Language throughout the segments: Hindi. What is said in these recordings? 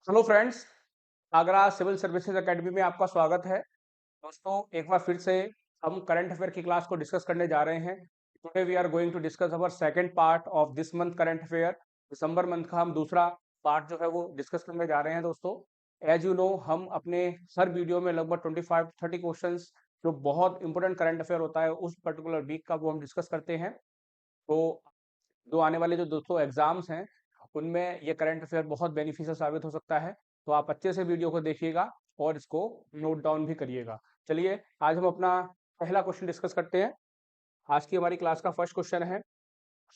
Hello friends, Agra civil services academy में आपका स्वागत है। दोस्तों, एक बार फिर से हम करंट अफेयर की क्लास को डिस्कस करने जा रहे हैं। Today we are going to discuss our second part of this month current affair. दिसंबर मंथ का हम दूसरा पार्ट जो है वो डिस्कस करने जा रहे हैं। दोस्तों, एज यू नो, हम अपने हर वीडियो में लगभग 25-30 क्वेश्चंस जो बहुत इंपॉर्टेंट करंट अफेयर होता है उस पर्टिकुलर वीक का वो हम डिस्कस करते हैं। तो जो आने वाले जो दोस्तों एग्जाम्स हैं उनमें ये करंट अफेयर बहुत बेनिफिशियल साबित हो सकता है। तो आप अच्छे से वीडियो को देखिएगा और इसको नोट डाउन भी करिएगा। चलिए, आज हम अपना पहला क्वेश्चन डिस्कस करते हैं। आज की हमारी क्लास का फर्स्ट क्वेश्चन है,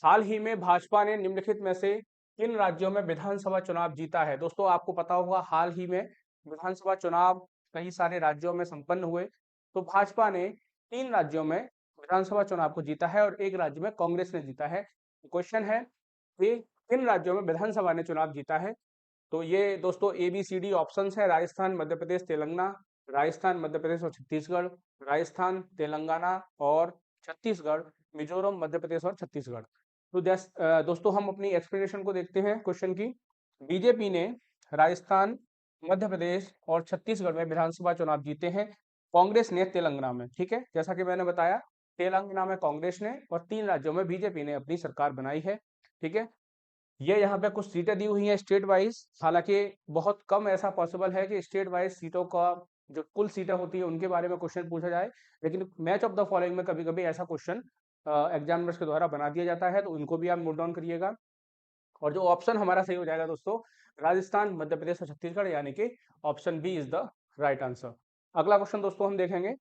हाल ही में भाजपा ने निम्नलिखित में से किन राज्यों में विधानसभा चुनाव जीता है। दोस्तों, आपको पता होगा हाल ही में विधानसभा चुनाव कई सारे राज्यों में संपन्न हुए। तो भाजपा ने 3 राज्यों में विधानसभा चुनाव को जीता है और एक राज्य में कांग्रेस ने जीता है। क्वेश्चन है, ये किन राज्यों में विधानसभा ने चुनाव जीता है। तो ये दोस्तों A B C D options है, राजस्थान, मध्य प्रदेश, तेलंगाना, राजस्थान, मध्य प्रदेश और छत्तीसगढ़, राजस्थान, तेलंगाना और छत्तीसगढ़, मिजोरम, मध्य प्रदेश और छत्तीसगढ़। तो दोस्तों, हम अपनी एक्सप्लेनेशन को देखते हैं क्वेश्चन की। बीजेपी ने राजस्थान, मध्य प्रदेश और छत्तीसगढ़ में विधानसभा चुनाव जीते हैं। कांग्रेस ने तेलंगाना में, ठीक है, जैसा कि मैंने बताया, तेलंगाना में कांग्रेस ने और 3 राज्यों में बीजेपी ने अपनी सरकार बनाई है। ठीक है, ये यहाँ पे कुछ सीटें दी हुई हैं स्टेट वाइज। हालांकि बहुत कम ऐसा पॉसिबल है कि स्टेट वाइज सीटों का जो कुल सीटें होती है उनके बारे में क्वेश्चन पूछा जाए, लेकिन मैच ऑफ द फॉलोइंग में कभी कभी ऐसा क्वेश्चन एग्जामिनर्स के द्वारा बना दिया जाता है, तो उनको भी आप नोट डाउन करिएगा। और जो ऑप्शन हमारा सही हो जाएगा दोस्तों, राजस्थान, मध्य प्रदेश और छत्तीसगढ़, यानी कि option B is the right answer. अगला क्वेश्चन दोस्तों हम देखेंगे।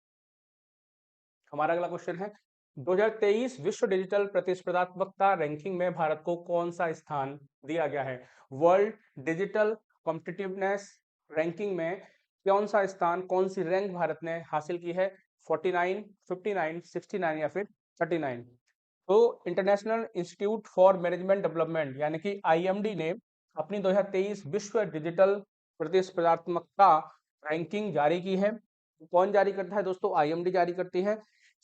हमारा अगला क्वेश्चन है, 2023 विश्व डिजिटल प्रतिस्पर्धात्मकता रैंकिंग में भारत को कौन सा स्थान दिया गया है। वर्ल्ड डिजिटल कॉम्पिटिटिवनेस रैंकिंग में कौन सा स्थान, कौन सी रैंक भारत ने हासिल की है। 49, 59, 69 या फिर 39। तो international institute for management development यानी कि आईएमडी ने अपनी 2023 विश्व डिजिटल प्रतिस्पर्धात्मकता रैंकिंग जारी की है। कौन जारी करता है दोस्तों, आईएमडी जारी करती है।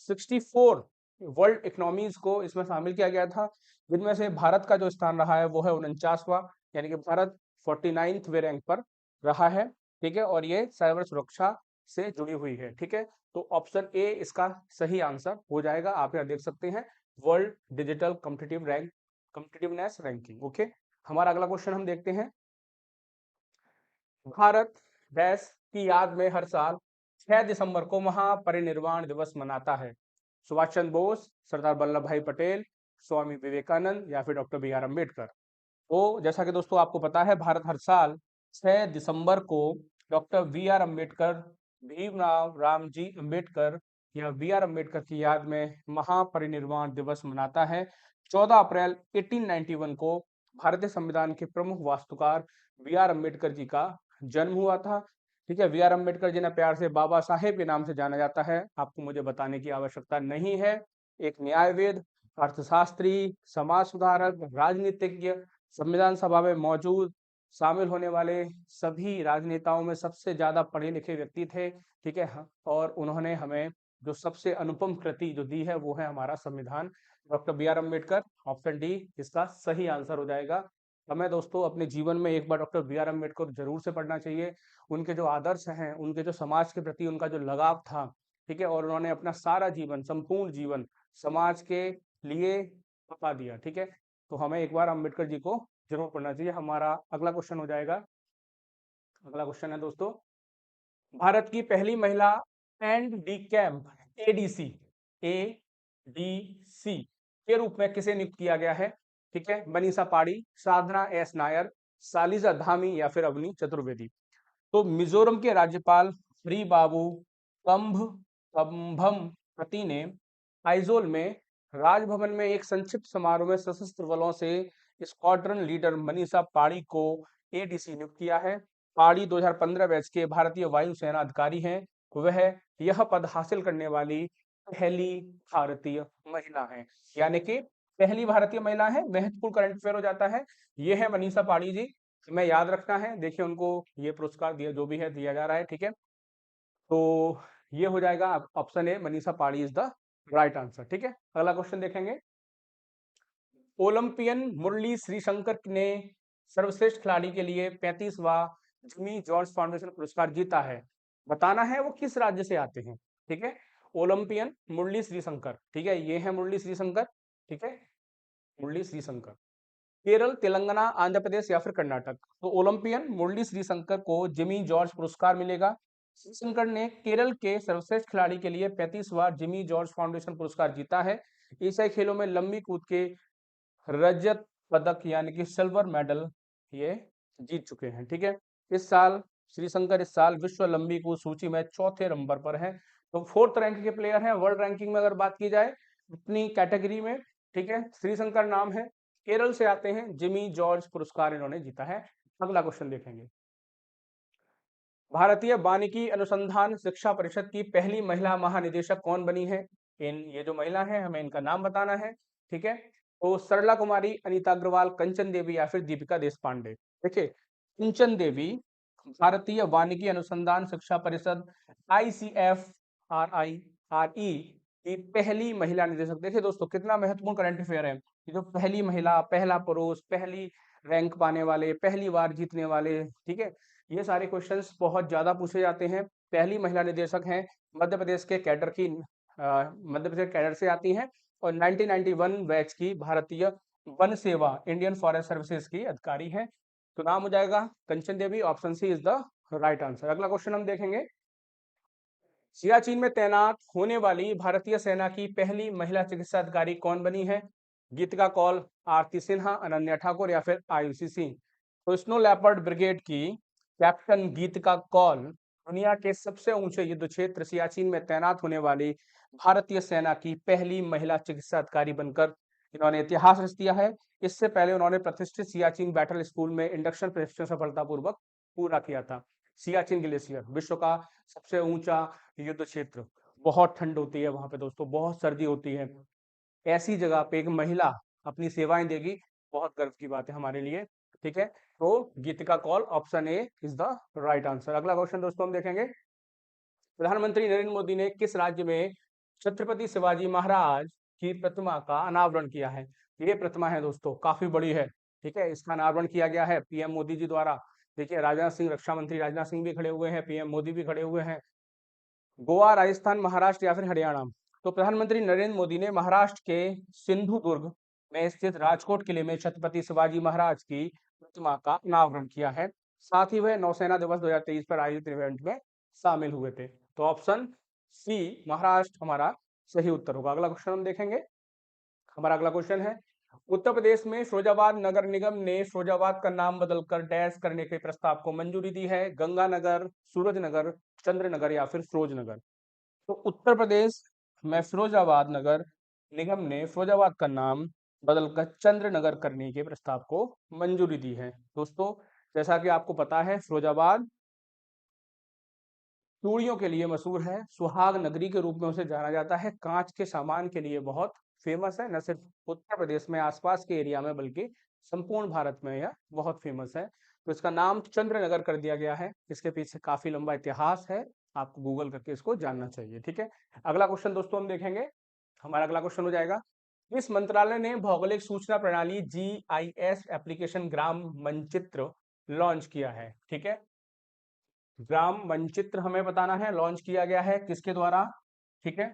64 वर्ल्ड इकोनॉमीज को इसमें शामिल किया गया था, जिनमें से भारत का जो स्थान रहा है वो है 49वां, यानी कि भारत 49वें रैंक पर रहा है। ठीक है, और ये साइबर सुरक्षा से जुड़ी हुई है। ठीक है, तो ऑप्शन ए इसका सही आंसर हो जाएगा। आप यहाँ देख सकते हैं, world digital competitiveness ranking. Okay, हमारा अगला क्वेश्चन हम देखते हैं। भारत देश की याद में हर साल 6 दिसंबर को महापरिनिर्वाण दिवस मनाता है। सुभाष चंद्र बोस, सरदार वल्लभ भाई पटेल, स्वामी विवेकानंद या फिर डॉक्टर बी आर अम्बेडकर। तो जैसा कि दोस्तों आपको पता है, भारत हर साल 6 दिसंबर को doctor B R Ambedkar, Bhimrao Ramji Ambedkar या बी आर अम्बेडकर की याद में महापरिनिर्वाण दिवस मनाता है। 14 अप्रैल 1891 को भारतीय संविधान के प्रमुख वास्तुकार बी आर अम्बेडकर जी का जन्म हुआ था। ठीक है, बी आर अम्बेडकर जिन्हें प्यार से बाबा साहेब के नाम से जाना जाता है, आपको मुझे बताने की आवश्यकता नहीं है। एक न्यायविद, अर्थशास्त्री, समाज सुधारक, राजनीतिज्ञ, संविधान सभा में मौजूद शामिल होने वाले सभी राजनेताओं में सबसे ज्यादा पढ़े लिखे व्यक्ति थे। ठीक है, और उन्होंने हमें जो सबसे अनुपम कृति जो दी है वो है हमारा संविधान। Doctor B R Ambedkar, option D इसका सही आंसर हो जाएगा। हमें दोस्तों अपने जीवन में एक बार डॉक्टर बी आर अम्बेडकर जरूर से पढ़ना चाहिए। उनके जो आदर्श हैं, उनके जो समाज के प्रति उनका जो लगाव था, ठीक है, और उन्होंने अपना सारा जीवन, संपूर्ण जीवन समाज के लिए बता दिया। ठीक है, तो हमें एक बार अम्बेडकर जी को जरूर पढ़ना चाहिए। हमारा अगला क्वेश्चन हो जाएगा। अगला क्वेश्चन है दोस्तों, भारत की पहली महिला and D camp ADC ADC के रूप में किसे नियुक्त किया गया है। ठीक है, मनीषा पाड़ी, साधना एस नायर, सालिजा धामी या फिर अवनी चतुर्वेदी। तो मिजोरम के राज्यपाल हरी बाबू कंभ कंभम पति ने आइजोल में राजभवन में एक संक्षिप्त समारोह में सशस्त्र बलों से स्क्वाड्रन लीडर मनीषा पाड़ी को एडीसी नियुक्त किया है। पाड़ी 2015 बैच के भारतीय वायुसेना अधिकारी हैं। वह यह पद हासिल करने वाली पहली भारतीय महिला है, यानी कि पहली भारतीय महिला है। महत्वपूर्ण करंट अफेयर हो जाता है। ये है मनीषा पाड़ी जी, हमें याद रखना है। देखिए, उनको ये पुरस्कार दिया जो भी है दिया जा रहा है। ठीक है, तो ये हो जाएगा ऑप्शन ए, मनीषा पाड़ी इज द राइट आंसर। ठीक है, अगला क्वेश्चन देखेंगे। ओलंपियन मुरली श्रीशंकर ने सर्वश्रेष्ठ खिलाड़ी के लिए 35वां जिमी जॉर्ज फाउंडेशन पुरस्कार जीता है? बताना है वो किस राज्य से आते हैं। ठीक है, ओलंपियन मुरली श्रीशंकर, ठीक है, ये है मुरली श्रीशंकर। ठीक है, मुरली श्रीशंकर। केरल, तेलंगाना, आंध्र प्रदेश या फिर कर्नाटक। तो ओलंपियन मुरली श्रीशंकर को जिमी जॉर्ज पुरस्कार मिलेगा। श्रीशंकर ने केरल के सर्वश्रेष्ठ खिलाड़ी के लिए 35 बार जिमी जॉर्ज फाउंडेशन पुरस्कार जीता है। एशियाई खेलों में लंबी कूद के रजत पदक यानी कि सिल्वर मेडल ये जीत चुके हैं। ठीक है, इस साल श्रीशंकर इस साल विश्व लंबी कूद सूची में चौथे नंबर पर है। तो फोर्थ रैंक के प्लेयर हैं वर्ल्ड रैंकिंग में अगर बात की जाए अपनी कैटेगरी में। ठीक है, श्रीशंकर नाम है, केरल से आते हैं, जिमी जॉर्ज पुरस्कार इन्होंने जीता है। अगला क्वेश्चन देखेंगे। भारतीय वानिकी अनुसंधान शिक्षा परिषद की पहली महिला महानिदेशक कौन बनी है? ये जो महिला है हमें इनका नाम बताना है। ठीक है, तो सरला कुमारी, अनीता अग्रवाल, कंचन देवी या फिर दीपिका देश पांडे। देखिए, कंचन देवी भारतीय वानिकी अनुसंधान शिक्षा परिषद ICFRI की पहली महिला निदेशक। देखिए दोस्तों, कितना महत्वपूर्ण करंट अफेयर है। ये जो पहली महिला, पहला पुरुष, पहली रैंक पाने वाले, पहली बार जीतने वाले, ठीक है, ये सारे क्वेश्चंस बहुत ज्यादा पूछे जाते हैं। पहली महिला निदेशक हैं, मध्य प्रदेश के कैडर की मध्य प्रदेश कैडर से आती हैं और 1991 बैच की भारतीय वन सेवा इंडियन फॉरेस्ट सर्विसेज की अधिकारी हैं। तो नाम हो जाएगा Kanchan Devi. Option C is the right answer. अगला क्वेश्चन हम देखेंगे। सियाचिन में तैनात होने वाली भारतीय सेना की पहली महिला चिकित्सा अधिकारी कौन बनी है? गीतिका कौल, आरती सिन्हा, अनन्या ठाकुर या फिर आयुषी सिंह। तो स्नो लेपर्ड ब्रिगेड की कैप्टन गीतिका कौल दुनिया के सबसे ऊंचे युद्ध क्षेत्र सियाचिन में तैनात होने वाली भारतीय सेना की पहली महिला चिकित्सा अधिकारी बनकर इन्होंने इतिहास रच दिया है। इससे पहले उन्होंने प्रतिष्ठित सियाचिन बैटल स्कूल में इंडक्शन प्रशिक्षण सफलतापूर्वक पूरा किया था। सियाचिन ग्लेशियर विश्व का सबसे ऊंचा युद्ध क्षेत्र, बहुत ठंड होती है वहां पे दोस्तों, बहुत सर्दी होती है। ऐसी जगह पे एक महिला अपनी सेवाएं देगी, बहुत गर्व की बात है हमारे लिए। ठीक है, तो Geetika Kaul option A is the right answer. अगला क्वेश्चन दोस्तों हम देखेंगे। प्रधानमंत्री नरेंद्र मोदी ने किस राज्य में छत्रपति शिवाजी महाराज की प्रतिमा का अनावरण किया है? ये प्रतिमा है दोस्तों, काफी बड़ी है। ठीक है, इसका अनावरण किया गया है पीएम मोदी जी द्वारा। देखिए, राजनाथ सिंह, रक्षा मंत्री राजनाथ सिंह भी खड़े हुए हैं, पीएम मोदी भी खड़े हुए हैं। गोवा, राजस्थान, महाराष्ट्र या फिर हरियाणा। तो प्रधानमंत्री नरेंद्र मोदी ने महाराष्ट्र के सिंधु दुर्ग में स्थित राजकोट किले में छत्रपति शिवाजी महाराज की प्रतिमा का अनावरण किया है। साथ ही वह नौसेना दिवस 2023 पर आयोजित इवेंट में शामिल हुए थे। तो ऑप्शन सी महाराष्ट्र हमारा सही उत्तर होगा। अगला क्वेश्चन हम देखेंगे। हमारा अगला क्वेश्चन है, उत्तर प्रदेश में फिरोजाबाद नगर निगम ने फिरोजाबाद का नाम बदलकर डैश करने के प्रस्ताव को मंजूरी दी है? गंगानगर, सूरजनगर, चंद्रनगर या फिर फिरोजनगर। तो उत्तर प्रदेश में फिरोजाबाद नगर निगम ने फिरोजाबाद का नाम बदलकर चंद्रनगर करने के प्रस्ताव को मंजूरी दी है। दोस्तों, जैसा कि आपको पता है, फिरोजाबाद चूड़ियों के लिए मशहूर है, सुहाग नगरी के रूप में उसे जाना जाता है, कांच के सामान के लिए बहुत फेमस है, न सिर्फ उत्तर प्रदेश में आसपास के एरिया में बल्कि संपूर्ण भारत में यह बहुत फेमस है। तो इसका नाम चंद्रनगर कर दिया गया है। इसके पीछे काफी लंबा इतिहास है, आपको गूगल करके इसको जानना चाहिए। ठीक है, अगला क्वेश्चन दोस्तों हम देखेंगे। हमारा अगला क्वेश्चन हो जाएगा, इस मंत्रालय ने भौगोलिक सूचना प्रणाली GIS एप्लीकेशन ग्राम मानचित्र लॉन्च किया है? ठीक है, ग्राम मानचित्र हमें बताना है लॉन्च किया गया है किसके द्वारा। ठीक है,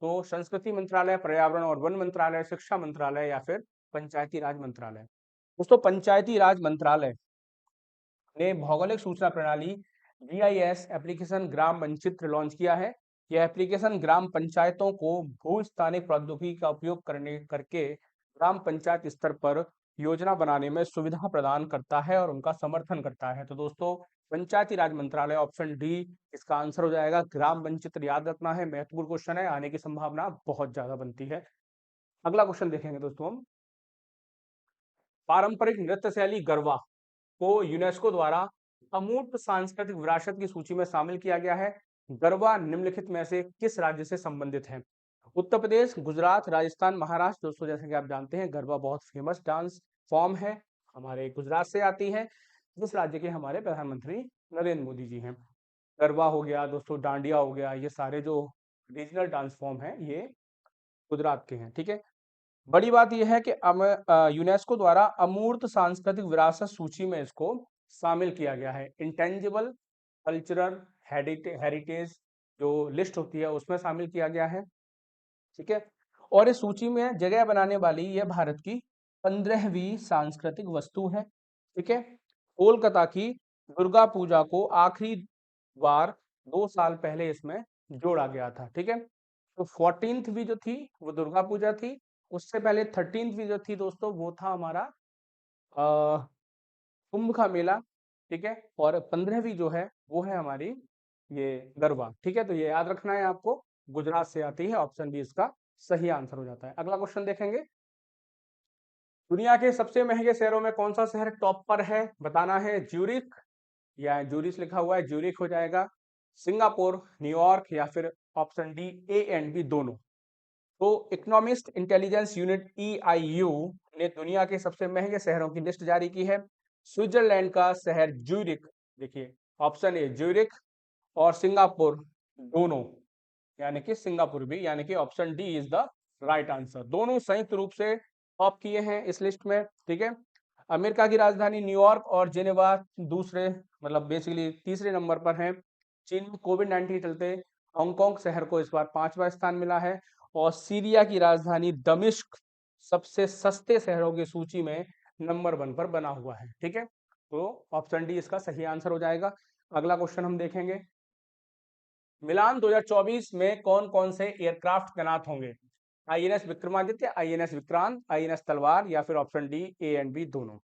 तो संस्कृति मंत्रालय, पर्यावरण और वन मंत्रालय, शिक्षा मंत्रालय या फिर पंचायती राज मंत्रालय। दोस्तों, पंचायती राज मंत्रालय ने भौगोलिक सूचना प्रणाली GIS एप्लीकेशन ग्राम मानचित्र लॉन्च किया है। यह एप्लीकेशन ग्राम पंचायतों को भू स्थानिक प्रौद्योगिकी का उपयोग करके ग्राम पंचायत स्तर पर योजना बनाने में सुविधा प्रदान करता है और उनका समर्थन करता है। तो दोस्तों, पंचायती राज मंत्रालय ऑप्शन डी इसका आंसर हो जाएगा। ग्राम मानचित्र याद रखना है, महत्वपूर्ण क्वेश्चन है, आने की संभावना बहुत ज्यादा बनती है। अगला क्वेश्चन देखेंगे दोस्तों हम। पारंपरिक नृत्य शैली गरबा को यूनेस्को द्वारा अमूर्त सांस्कृतिक विरासत की सूची में शामिल किया गया है। गरबा निम्नलिखित में से किस राज्य से संबंधित है? उत्तर प्रदेश, गुजरात, राजस्थान, महाराष्ट्र। दोस्तों, जैसे कि आप जानते हैं, गरबा बहुत फेमस डांस फॉर्म है, हमारे गुजरात से आती है, जिस राज्य के हमारे प्रधानमंत्री नरेंद्र मोदी जी हैं। गरबा हो गया दोस्तों, डांडिया हो गया, ये सारे जो रीजनल डांस फॉर्म है ये गुजरात के हैं। ठीक है, बड़ी बात यह है कि यूनेस्को द्वारा अमूर्त सांस्कृतिक विरासत सूची में इसको शामिल किया गया है। इंटेंजिबल कल्चरल हेरिटेज जो लिस्ट होती है उसमें शामिल किया गया है। ठीक है, और इस सूची में जगह बनाने वाली यह भारत की 15वीं सांस्कृतिक वस्तु है। ठीक है, कोलकाता की दुर्गा पूजा को आखिरी बार 2 साल पहले इसमें जोड़ा गया था। ठीक है, तो 14वीं जो थी वो दुर्गा पूजा थी, उससे पहले 13वीं जो थी दोस्तों वो था हमारा कुंभ का मेला। ठीक है, और 15वीं जो है वो है हमारी ये गरबा। ठीक है, तो ये याद रखना है आपको, गुजरात से आती है, ऑप्शन बी इसका सही आंसर हो जाता है। अगला क्वेश्चन देखेंगे, दुनिया के सबसे महंगे शहरों में कौन सा शहर टॉप पर है, बताना है। ज्यूरिख, या जूरिच लिखा हुआ है, ज्यूरिख हो जाएगा, सिंगापुर, न्यूयॉर्क, या फिर option D A and B दोनों। तो इकोनॉमिस्ट इंटेलिजेंस यूनिट EIU ने दुनिया के सबसे महंगे शहरों की लिस्ट जारी की है। स्विट्जरलैंड का शहर ज्यूरिख, देखिए ऑप्शन ए ज्यूरिख और सिंगापुर दोनों, यानी कि सिंगापुर भी, यानी कि option D is the right answer. दोनों संयुक्त रूप से टॉप किए हैं इस लिस्ट में। ठीक है, अमेरिका की राजधानी न्यूयॉर्क और जेनेवा दूसरे, मतलब बेसिकली तीसरे नंबर पर हैं। चीन में कोविड-19 चलते हांगकांग शहर को इस बार 5वां स्थान मिला है, और सीरिया की राजधानी दमिश्क सबसे सस्ते शहरों की सूची में नंबर 1 पर बना हुआ है। ठीक है, तो ऑप्शन डी इसका सही आंसर हो जाएगा। अगला क्वेश्चन हम देखेंगे, मिलान 2024 में कौन कौन से एयरक्राफ्ट तैनात होंगे। INS Vikramaditya, INS Vikrant, INS Talwar, या फिर option D A and B दोनों।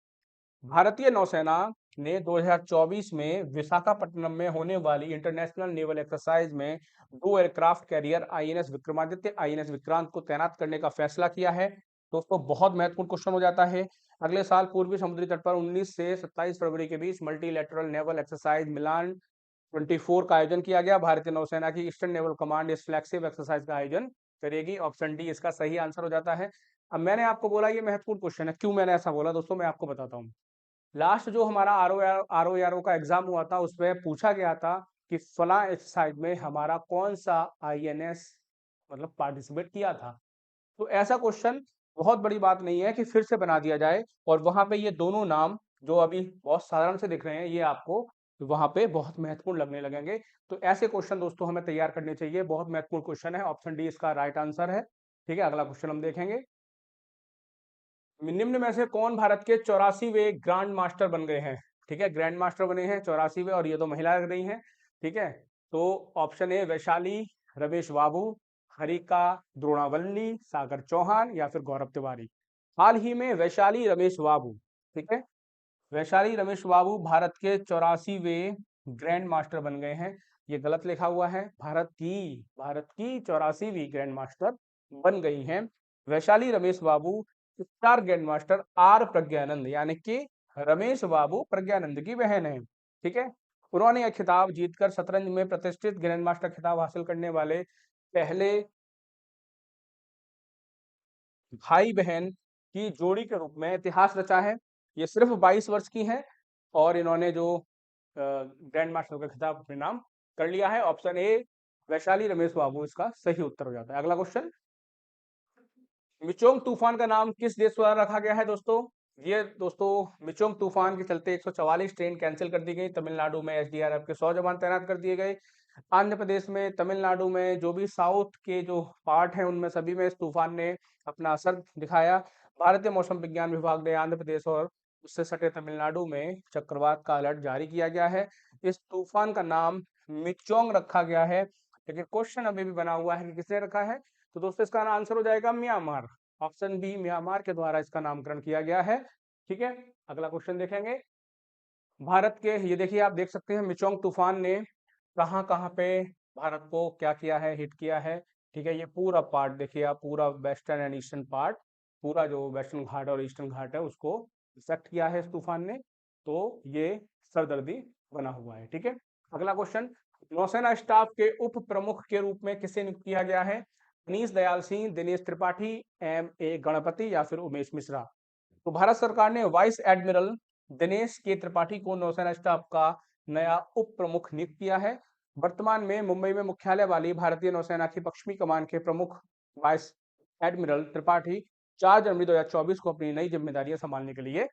भारतीय नौसेना ने 2024 में विशाखापट्टनम में होने वाली इंटरनेशनल नेवल एक्सरसाइज में 2 aircraft carrier INS Vikramaditya, INS Vikrant को तैनात करने का फैसला किया है। दोस्तों बहुत महत्वपूर्ण क्वेश्चन हो जाता है। अगले साल पूर्वी समुद्री तट पर 19 से 27 फरवरी के बीच मल्टीलेटरल नेवल एक्सरसाइज मिलान 24 का आयोजन किया गया। भारतीय नौसेना की ईस्टर्न नेवल कमांड इस फ्लैगशिप एक्सरसाइज का आयोजन करेगी। ऑप्शन डी इसका सही आंसर हो जाता है। अब मैंने आपको बोला ये महत्वपूर्ण क्वेश्चन है, क्यों मैंने ऐसा बोला दोस्तों मैं आपको बताता हूँ। लास्ट जो हमारा RO का एग्जाम हुआ था उसमें पूछा गया था कि फला एक्सरसाइज में हमारा कौन सा INS मतलब पार्टिसिपेट किया था। तो ऐसा क्वेश्चन बहुत बड़ी बात नहीं है कि फिर से बना दिया जाए, और वहां पे ये दोनों नाम जो अभी बहुत साधारण से दिख रहे हैं ये आपको वहां पे बहुत महत्वपूर्ण लगने लगेंगे। तो ऐसे क्वेश्चन दोस्तों हमें तैयार करने चाहिए, बहुत महत्वपूर्ण क्वेश्चन है। ऑप्शन डी इसका राइट आंसर है। ठीक है, अगला क्वेश्चन हम देखेंगे, निम्न में से कौन भारत के 84वें ग्रांड मास्टर बन गए हैं। ठीक है, ग्रैंड मास्टर बने हैं 84वें, और ये तो महिला लग रही हैं। ठीक है, तो ऑप्शन ए वैशाली, रमेश बाबू, हरिका द्रोणावल्ली, सागर चौहान, या फिर गौरव तिवारी। हाल ही में वैशाली रमेश बाबू, ठीक है, वैशाली रमेश बाबू भारत के 84वें ग्रैंड मास्टर बन गए हैं। ये गलत लिखा हुआ है, भारत की 84वीं ग्रैंड मास्टर बन गई हैं Vaishali Ramesh Babu. Star grand master R Praggnanandhaa, यानी कि रमेश बाबू प्रज्ञानंद की बहन है। ठीक है, उन्होंने यह खिताब जीतकर शतरंज में प्रतिष्ठित ग्रैंड मास्टर खिताब हासिल करने वाले पहले भाई बहन की जोड़ी के रूप में इतिहास रचा है। ये सिर्फ 22 वर्ष की हैं, और इन्होंने जो ग्रैंड मास्टर का खिताब अपने नाम कर लिया है। ऑप्शन ए वैशाली रमेश बाबू इसका सही उत्तर हो जाता है। अगला क्वेश्चन, मिचोंग तूफान का नाम किस देश द्वारा रखा गया है दोस्तों। ये दोस्तों मिचोंग तूफान के चलते 144 ट्रेन कैंसिल कर दी गई। तमिलनाडु में SDRF के 100 जवान तैनात कर दिए गए। आंध्र प्रदेश में, तमिलनाडु में, जो भी साउथ के जो पार्ट हैं उनमें सभी में इस तूफान ने अपना असर दिखाया। भारतीय मौसम विज्ञान विभाग ने आंध्र प्रदेश और उससे सटे तमिलनाडु में चक्रवात का अलर्ट जारी किया गया है। इस तूफान का नाम मिचोंग रखा गया है, लेकिन क्वेश्चन अभी भी बना हुआ है कि किसने रखा है। तो दोस्तों इसका आंसर हो जाएगा म्यांमार। ऑप्शन बी म्यांमार के द्वारा इसका नामकरण किया गया है। ठीक है, अगला क्वेश्चन देखेंगे, भारत के, ये देखिए आप देख सकते हैं मिचोंग तूफान ने कहाँ कहाँ पे भारत को क्या किया है, हिट किया है। ठीक है, ये पूरा पार्ट देखिए आप, पूरा वेस्टर्न एंड ईस्टर्न पार्ट, पूरा जो वेस्टर्न घाट और ईस्टर्न घाट है उसको इफेक्ट किया है इस तूफान ने। तो ये सरदर्दी बना हुआ है। ठीक है, अगला क्वेश्चन, नौसेना स्टाफ के उप प्रमुख के रूप में किसे नियुक्त किया गया है। मनीष दयाल सिंह, दिनेश त्रिपाठी, MA गणपति, या फिर उमेश मिश्रा। तो भारत सरकार ने वाइस एडमिरल दिनेश के त्रिपाठी को नौसेना स्टाफ का नया उप प्रमुख नियुक्त किया है। वर्तमान में मुंबई में मुख्यालय वाली भारतीय नौसेना की पश्चिमी कमान के प्रमुख वाइस एडमिरल त्रिपाठी 4 जनवरी 2024 को अपनी नई जिम्मेदारियां संभालने के लिए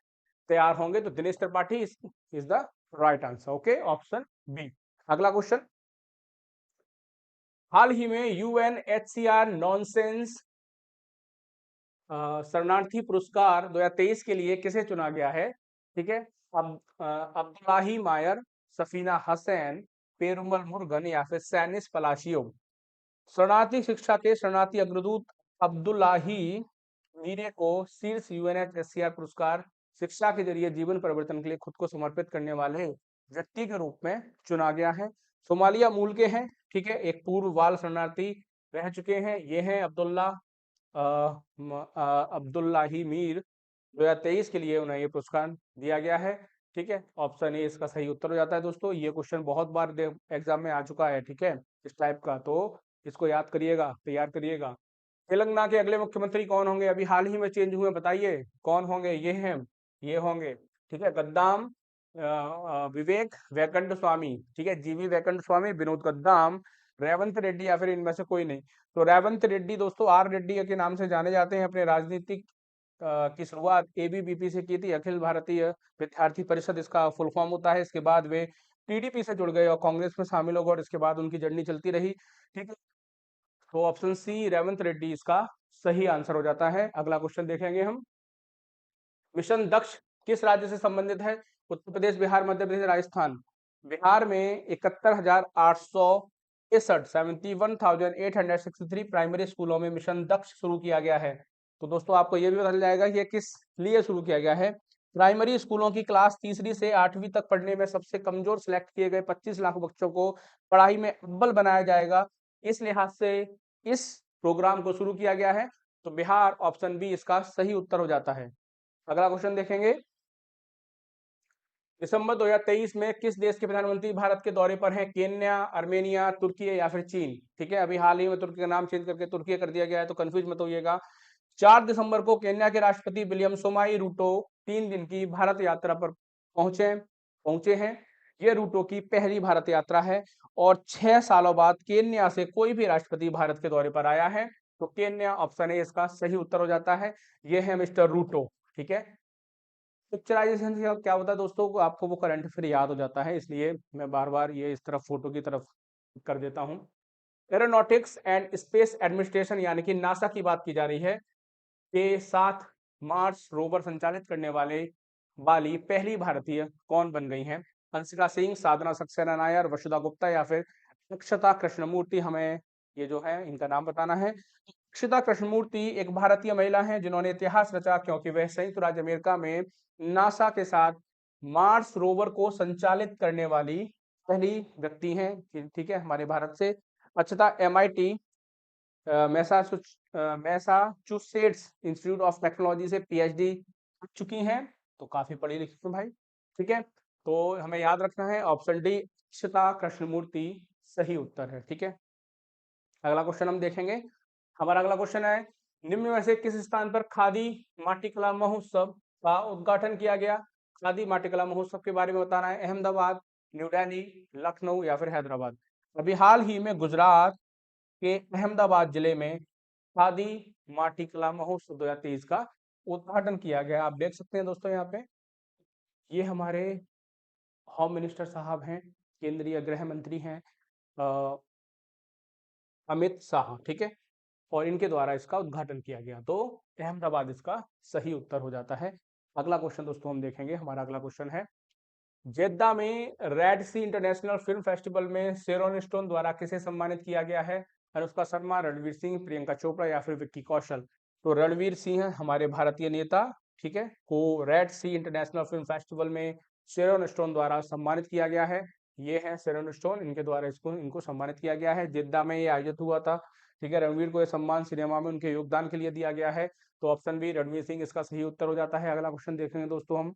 तैयार होंगे, तो Dinesh Tripathi is the right answer. Okay, option B. अगला क्वेश्चन, हाल ही में यूएनएचसीआर नॉनसेंस शरणार्थी पुरस्कार 2023 के लिए किसे चुना गया है? ठीक है, अब्दुल्लाही मायर, सफीना हसैन, पेरुमल मुरुगन या फिर सैनिस पलाशियो। शरणार्थी शिक्षा के शरणार्थी अग्रदूत अब्दुल्लाही मीरे को शीर्ष यूएनएचसीआर पुरस्कार शिक्षा के जरिए जीवन परिवर्तन के लिए खुद को समर्पित करने वाले व्यक्ति के रूप में चुना गया है। सोमालिया मूल के हैं, ठीक है, एक पूर्व बाल शरणार्थी रह चुके हैं। ये हैं अब्दुल्लाही मीर। 2023 के लिए उन्हें ये पुरस्कार दिया गया है। ठीक है, ऑप्शन ए इसका सही उत्तर हो जाता है। दोस्तों, ये क्वेश्चन बहुत बार एग्जाम में आ चुका है, ठीक है, इस टाइप का, तो इसको याद करिएगा, तैयार करिएगा। तेलंगाना के अगले मुख्यमंत्री कौन होंगे? अभी हाल ही में चेंज हुए, बताइए कौन होंगे? ये होंगे, ठीक है, गद्दाम विवेक वैकंठ स्वामी, ठीक है, जीवी वैकंठ स्वामी, विनोद गद्दाम, रेवंत रेड्डी या फिर इनमें से कोई नहीं। तो रेवंत रेड्डी दोस्तों आर रेड्डी के नाम से जाने जाते हैं। अपने राजनीतिक की शुरुआत एबीवीपी से की थी, अखिल भारतीय विद्यार्थी परिषद इसका फुल फॉर्म होता है। इसके बाद वे टीडीपी से जुड़ गए और कांग्रेस में शामिल हो गए और इसके बाद उनकी जर्नी चलती रही। ठीक है, तो ऑप्शन सी रेवंत रेड्डी इसका सही आंसर हो जाता है। अगला क्वेश्चन देखेंगे हम, मिशन दक्ष किस राज्य से संबंधित है? उत्तर प्रदेश, बिहार, मध्य प्रदेश, राजस्थान। बिहार में 71,863 प्राइमरी स्कूलों में मिशन दक्ष शुरू किया गया है। तो दोस्तों आपको यह भी पता चल जाएगा कि ये किस लिए शुरू किया गया है। प्राइमरी स्कूलों की क्लास तीसरी से 8वीं तक पढ़ने में सबसे कमजोर सिलेक्ट किए गए 25 लाख बच्चों को पढ़ाई में अव्वल बनाया जाएगा, इस लिहाज से इस प्रोग्राम को शुरू किया गया है। तो बिहार, ऑप्शन बी इसका सही उत्तर हो जाता है। अगला क्वेश्चन देखेंगे, दिसंबर 2023 में किस देश के प्रधानमंत्री भारत के दौरे पर हैं? केन्या, आर्मेनिया, तुर्की या फिर चीन। ठीक है, अभी हाल ही में तुर्की का नाम चेंज करके तुर्की कर दिया गया है, तो कंफ्यूज मत होइएगा। 4 दिसंबर को केन्या के राष्ट्रपति विलियम सोमाई रूटो 3 दिन की भारत यात्रा पर पहुंचे हैं। ये रूटो की पहली भारत यात्रा है और 6 सालों बाद केन्या से कोई भी राष्ट्रपति भारत के दौरे पर आया है। तो केन्या, ऑप्शन ए इसका सही उत्तर हो जाता है। ये है मिस्टर रूटो। ठीक है, पिक्चराइजेशन से क्या होता है दोस्तों को, आपको वो करंट फिर याद हो जाता है, इसलिए मैं बार बार ये इस तरफ फोटो की तरफ कर देता हूँ। एरोनॉटिक्स एंड स्पेस एडमिनिस्ट्रेशन यानी कि नासा की बात की जा रही है, के साथ मार्स रोवर संचालित करने वाली पहली भारतीय कौन बन गई हैं? हंसिका सिंह, साधना सक्सेना नायर, वसुधा गुप्ता या फिर अक्षता कृष्णमूर्ति। हमें ये जो है इनका नाम बताना है। अक्षता कृष्णमूर्ति एक भारतीय महिला हैं जिन्होंने इतिहास रचा, क्योंकि वह संयुक्त राज्य अमेरिका में नासा के साथ मार्स रोवर को संचालित करने वाली पहली व्यक्ति हैं। ठीक है, हमारे भारत से। Akshata MIT Massachusetts Institute of Technology से पीएचडी कर चुकी हैं, तो काफी पढ़ी लिखी हैं भाई। ठीक है, तो हमें याद रखना है ऑप्शन डी अक्षता कृष्णमूर्ति सही उत्तर है। ठीक है, अगला क्वेश्चन हम देखेंगे। हमारा अगला क्वेश्चन है, निम्न में से किस स्थान पर खादी माटी कला महोत्सव का उद्घाटन किया गया? खादी माटी कला महोत्सव के बारे में बताना है। अहमदाबाद, न्यू दिल्ली, लखनऊ या फिर हैदराबाद। अभी हाल ही में गुजरात के अहमदाबाद जिले में खादी माटी कला महोत्सव 2023 का उद्घाटन किया गया। आप देख सकते हैं दोस्तों, यहाँ पे ये हमारे होम मिनिस्टर साहब हैं, केंद्रीय गृह मंत्री हैं अमित शाह। ठीक है, और इनके द्वारा इसका उद्घाटन किया गया, तो अहमदाबाद इसका सही उत्तर हो जाता है। अगला क्वेश्चन दोस्तों हम देखेंगे। हमारा अगला क्वेश्चन है, जेद्दा में रेड सी इंटरनेशनल फिल्म फेस्टिवल में शेरोन स्टोन द्वारा किसे सम्मानित किया गया है? अनुष्का शर्मा, रणवीर सिंह, प्रियंका चोपड़ा या फिर विक्की कौशल। तो रणवीर सिंह हमारे भारतीय नेता, ठीक है, को रेड सी इंटरनेशनल फिल्म फेस्टिवल में शेरोन स्टोन द्वारा सम्मानित किया गया है। ये है शेरोन स्टोन, इनके द्वारा इनको सम्मानित किया गया है। जिद्दा में ये आयोजित हुआ था। ठीक है, रणवीर को यह सम्मान सिनेमा में उनके योगदान के लिए दिया गया है। तो ऑप्शन बी रणवीर सिंह इसका सही उत्तर हो जाता है। अगला क्वेश्चन देखेंगे दोस्तों हम।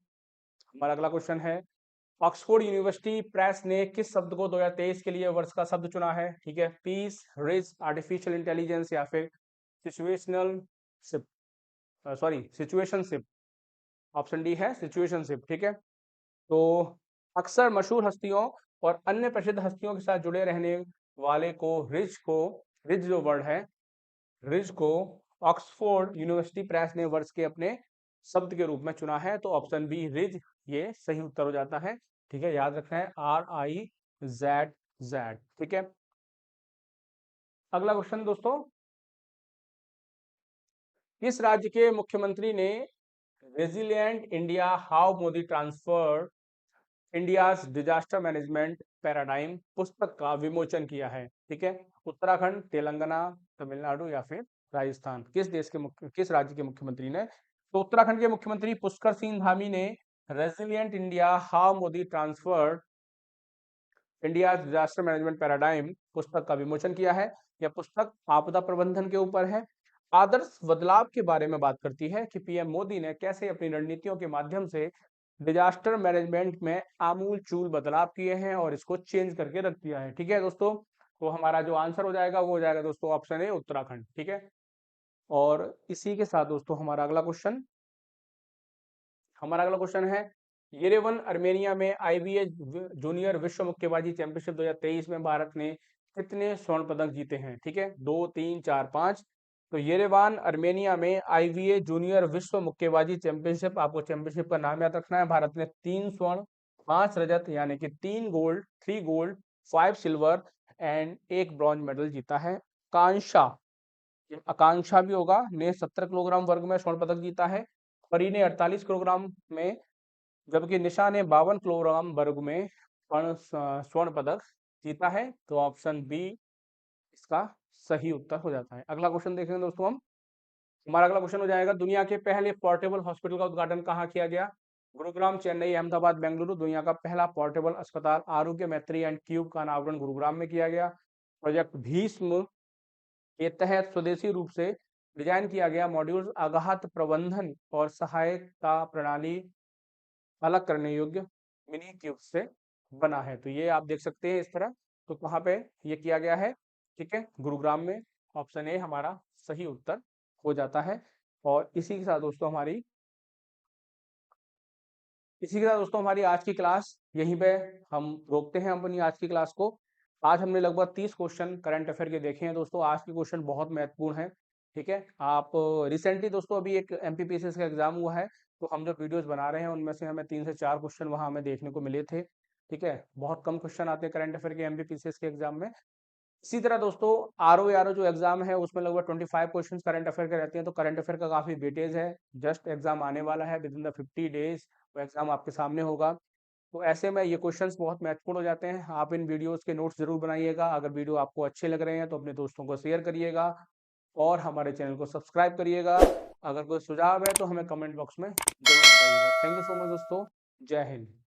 हमारा अगला क्वेश्चन है, ऑक्सफोर्ड यूनिवर्सिटी प्रेस ने किस शब्द को 2023 के लिए वर्ष का शब्द चुना है? ठीक है, पीस, रिच, आर्टिफिशियल इंटेलिजेंस या फिर सिचुएशनशिप। सिचुएशनशिप। ऑप्शन डी है सिचुएशनशिप। ठीक है, तो अक्सर मशहूर हस्तियों और अन्य प्रसिद्ध हस्तियों के साथ जुड़े रहने वाले रिच जो वर्ड है, रिच को ऑक्सफोर्ड यूनिवर्सिटी प्रेस ने वर्ष के अपने शब्द के रूप में चुना है, तो ऑप्शन बी रिज ये सही उत्तर हो जाता है। ठीक है, याद रखना है RIZZ। ठीक है, अगला क्वेश्चन दोस्तों, किस राज्य के मुख्यमंत्री ने resilient India how Modi transfer India's disaster management paradigm पुस्तक का विमोचन किया है? ठीक है, उत्तराखंड, तेलंगाना, तमिलनाडु या फिर राजस्थान? किस राज्य के मुख्यमंत्री ने? तो उत्तराखंड के मुख्यमंत्री पुष्कर सिंह धामी ने resilient India how Modi transfer India disaster management paradigm पुस्तक का विमोचन किया है। यह पुस्तक आपदा प्रबंधन के ऊपर है, आदर्श बदलाव के बारे में बात करती है कि पीएम मोदी ने कैसे अपनी रणनीतियों के माध्यम से डिजास्टर मैनेजमेंट में आमूल चूल बदलाव किए हैं और इसको चेंज करके रख दिया है। ठीक है दोस्तों, तो हमारा जो आंसर हो जाएगा वो हो जाएगा दोस्तों ऑप्शन ए उत्तराखंड। ठीक है, और इसी के साथ दोस्तों हमारा अगला क्वेश्चन है, येरेवन अर्मेनिया में आईबीए जूनियर विश्व मुक्केबाजी चैंपियनशिप 2023 में भारत ने कितने स्वर्ण पदक जीते हैं? ठीक है, 2, 3, 4, 5। तो येरेवान अर्मेनिया में आईबीए जूनियर विश्व मुक्केबाजी चैंपियनशिप, आपको चैंपियनशिप का नाम याद रखना है। भारत ने 3 स्वर्ण, 5 रजत यानी कि 3 gold, 3 gold, 5 silver and 1 bronze medal जीता है। कांशा, आकांक्षा भी होगा, ने 17 किलोग्राम वर्ग में स्वर्ण पदक जीता है। परी ने 48 किलोग्राम में, जबकि निशा ने 52 किलोग्राम वर्ग में स्वर्ण पदक जीता है। तो ऑप्शन बी इसका सही उत्तर हो जाता है। अगला क्वेश्चन देखेंगे दोस्तों हम, हमारा अगला क्वेश्चन हो जाएगा, दुनिया के पहले पोर्टेबल हॉस्पिटल का उद्घाटन कहाँ किया गया? गुरुग्राम, चेन्नई, अहमदाबाद, बेंगलुरु। दुनिया का पहला पोर्टेबल अस्पताल आरोग्य मैत्री एंड क्यूब का अनावरण गुरुग्राम में किया गया। प्रोजेक्ट भीष्म के तहत स्वदेशी रूप से डिजाइन किया गया मॉड्यूल आघात प्रबंधन और सहायता प्रणाली अलग करने योग्य मिनी क्यूब से बना है। तो ये आप देख सकते हैं इस तरह, तो कहाँ पे ये किया गया है? ठीक है, गुरुग्राम में। ऑप्शन ए हमारा सही उत्तर हो जाता है। और इसी के साथ दोस्तों हमारी आज की क्लास यहीं पे हम रोकते हैं अपनी आज की क्लास को। आज हमने लगभग 30 क्वेश्चन करंट अफेयर के देखे हैं दोस्तों। आज के क्वेश्चन बहुत महत्वपूर्ण है। ठीक है, आप रिसेंटली दोस्तों अभी एक एमपीपीएससी का एग्जाम हुआ है, तो हम जो वीडियोस बना रहे हैं उनमें से हमें 3 से 4 क्वेश्चन वहां हमें देखने को मिले थे। ठीक है, बहुत कम क्वेश्चन आते हैं करंट अफेयर के एमपीपीएससी के एग्जाम में। इसी तरह दोस्तों आरओ जो एग्जाम है उसमें लगभग 25 क्वेश्चन करंट अफेयर के रहते हैं, तो करंट अफेयर का काफी वेटेज है। जस्ट एग्जाम आने वाला है, विद इन द 50 डेज वो एग्जाम आपके सामने होगा। तो ऐसे में ये क्वेश्चंस बहुत महत्वपूर्ण हो जाते हैं। आप इन वीडियोस के नोट्स जरूर बनाइएगा। अगर वीडियो आपको अच्छे लग रहे हैं तो अपने दोस्तों को शेयर करिएगा और हमारे चैनल को सब्सक्राइब करिएगा। अगर कोई सुझाव है तो हमें कमेंट बॉक्स में जरूर बताइएगा। थैंक यू सो मच दोस्तों, जय हिंद।